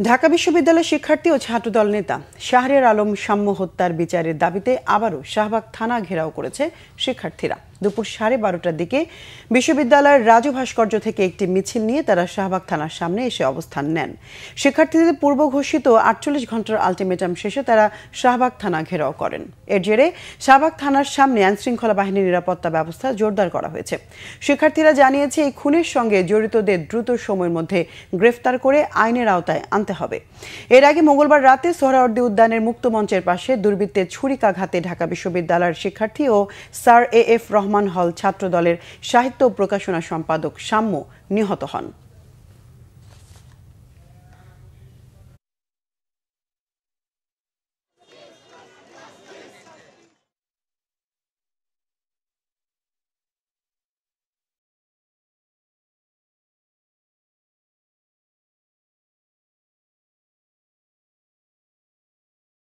ঢাকা বিশ্ববিদ্যালয়ের শিক্ষার্থী ও ছাত্রদল নেতা শাহরিয়ার আলম সাম্য হত্যার বিচারের দাবিতে আবারও শাহবাগ থানা ঘেরাও করেছে শিক্ষার্থীরা। দুপুর 12:30টার দিকে বিশ্ববিদ্যালয়ের রাজু ভাস্কর্য থেকে একটি মিছিল নিয়ে তারা শাহবাগ থানার সামনে এসে অবস্থান নেন। শিক্ষার্থীদের পূর্ব ঘোষিত 48 ঘন্টার আলটিমেটাম শেষে তারা শাহবাগ থানা ঘেরাও করেন। এর জেরে শাহবাগ থানার সামনে আইনশৃঙ্খলা বাহিনীর নিরাপত্তা ব্যবস্থা জোরদার করা হয়েছে। শিক্ষার্থীরা জানিয়েছে, এই খুনের সঙ্গে জড়িতদের দ্রুত সময়ের মধ্যে গ্রেফতার করে আইনের আওতায় আনতে হবে। এর আগে মঙ্গলবার রাতে সোহরাওয়ার্দী উদ্যানের মুক্ত মঞ্চের পাশে দুর্বৃত্তের ছুরিকাঘাতে ঢাকা বিশ্ববিদ্যালয়ের শিক্ষার্থী ও স্যার এ এফ রহমান হল ছাত্র দলের সাহিত্য ও প্রকাশনা সম্পাদক সাম্য নিহত হন।